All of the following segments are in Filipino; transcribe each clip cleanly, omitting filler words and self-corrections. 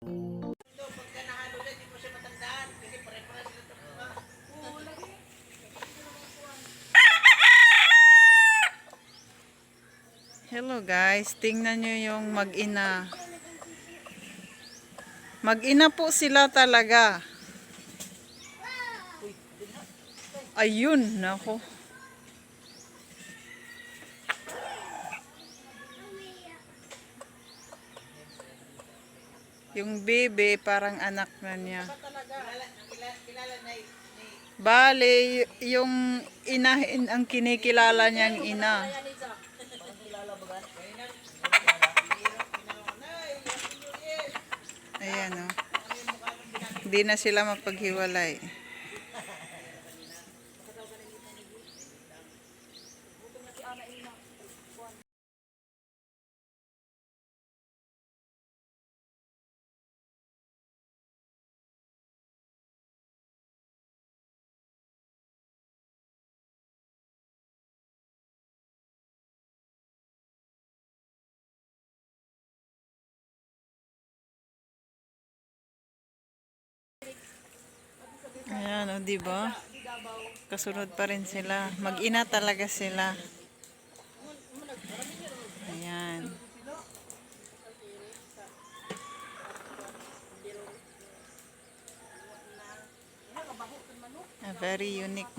Hello guys, tingnan nyo yung mag-ina. Mag-ina po sila talaga. Ayun, nako. Yung baby parang anak na niya. Bale, yung inahin ang kinikilala niyang ina. Ayan o. Hindi na sila mapaghiwalay. Ayan o, diba? Kasunod pa rin sila. Mag-ina talaga sila. Ayan. Very unique.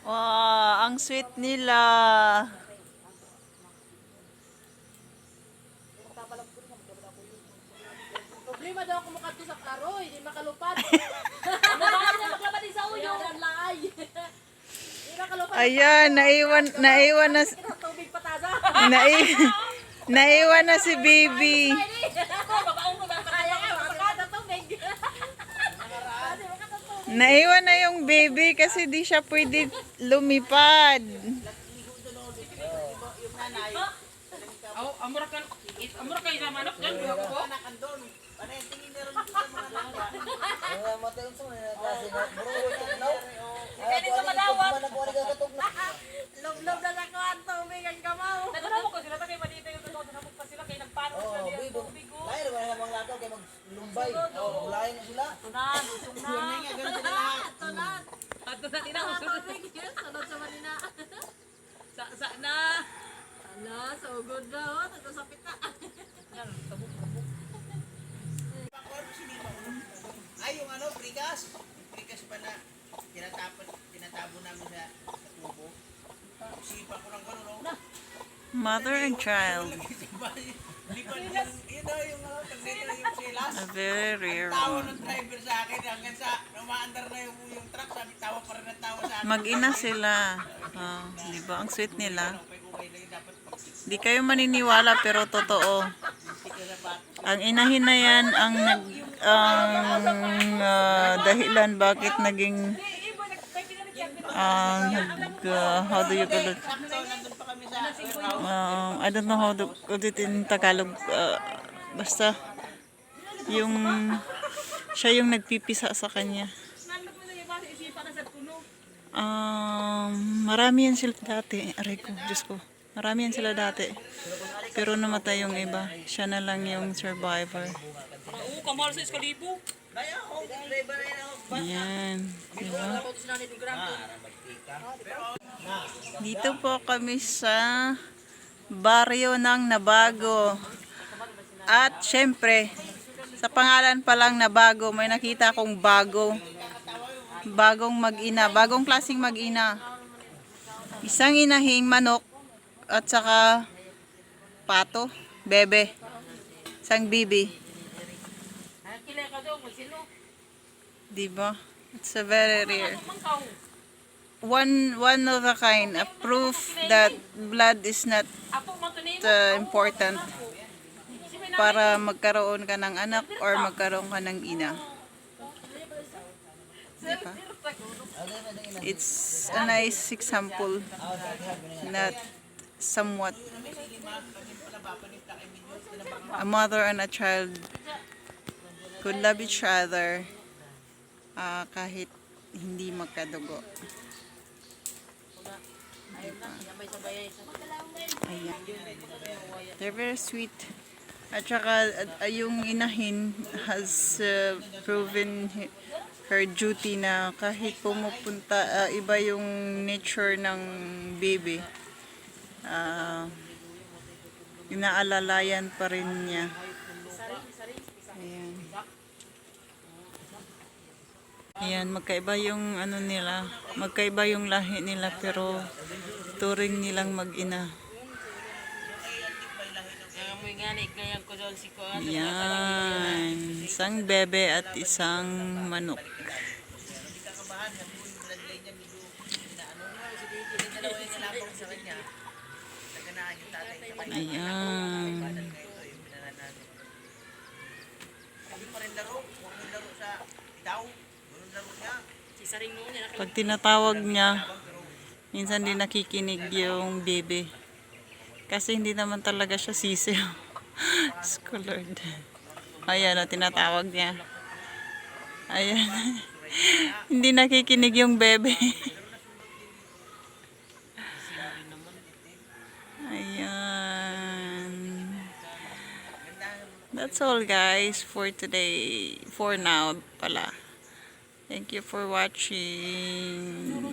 Wow, ang sweet nila. Problema daw ako makato sa karoy, di makalupad. Ano ba niya maglabad sa uyo? Ayan, naiwan na Tubig pataza. naiwan na si baby. Naiwan na yung baby kasi di siya pwede lumipad. Amura kayo na manok dyan, buha ko. Log-log na lang ko ang tubig ang kamaw. Nagano mo ko sila kay manita yung totoo na pa sila kay nagpano sa diyan tubig ko. Lain naman ang mga lakaw kay maglumbay. Bulayan na sila. Tunan, usong na. Tunan. Ato na tina usong. Sunod sa manina. Sa na. Ala, so good na ho, nagkasapit na. Yan, tabuk-tabuk. Ay, yung ano, prikas. Prikas pa na tinatabo namin sa tubo. Sipa ko lang gano'n, no? Mother and child. Hindi pa yun daw yung ano, pagdito yung silas. A very rare Tawa one. ng driver sa akin hanggang sa umaandar na yung truck, sabi tawa pa rin ang tawa sa akin. Mag-ina sila. Di ba? Ang sweet nila. Di kayo maniniwala pero totoo. Ang inahin na yan ang dahilan bakit naging how do you call it? I don't know how to put it in Tagalog. Basta yung siya yung nagpipisa sa kanya. Marami yan sila dati. Aray ko, Diyos ko. Marami yan sila dati. Pero namatay yung iba. Siya na lang yung survivor. Oo, kamahal sa iskalibo. Ayan. Diba? Dito po kami sa baryo ng Nabago. At syempre, sa pangalan pa lang Nabago, may nakita akong bago. Bagong mag-ina. Bagong klaseng mag-ina. Isang inahing manok at saka pato, bebe. Isang bibi. Diba? It's a very rare. One of a kind. A proof that blood is not important para magkaroon ka ng anak or magkaroon ka ng ina. Diba? It's a nice example. Not somewhat. A mother and a child could love each other kahit hindi magkadugo. Ayun na, yamay sabayay sa Ayan. They're very sweet. At saka yung inahin has proven her duty na kahit pumupunta, iba yung nature ng baby. Inaalalayan pa rin niya. Ayan. Ayan, magkaiba yung ano nila, magkaiba yung lahi nila pero turing nilang mag-ina. Amoy nga ni kaya ko doon si ko ano. Yan, isang bebe at isang manok. Kakabahan, yung bloodline niya medyo inaano na. Yung dalawa yung nilabang sa kanya. Naganaan yung tatay sa kanya. Ayan. Ito yung pinanan natin. Hindi pa rin laro. Huwag mo laro sa itaw. Ganun laro niya. Si Saring mo niya Pag tinatawag niya, minsan di nakikinig yung bebe. Kasi hindi naman talaga siya sisiw. Lord. Ayan o, tinatawag niya. Ayan. Hindi nakikinig yung bebe. Ayan. That's all guys for today. For now pala. Thank you for watching.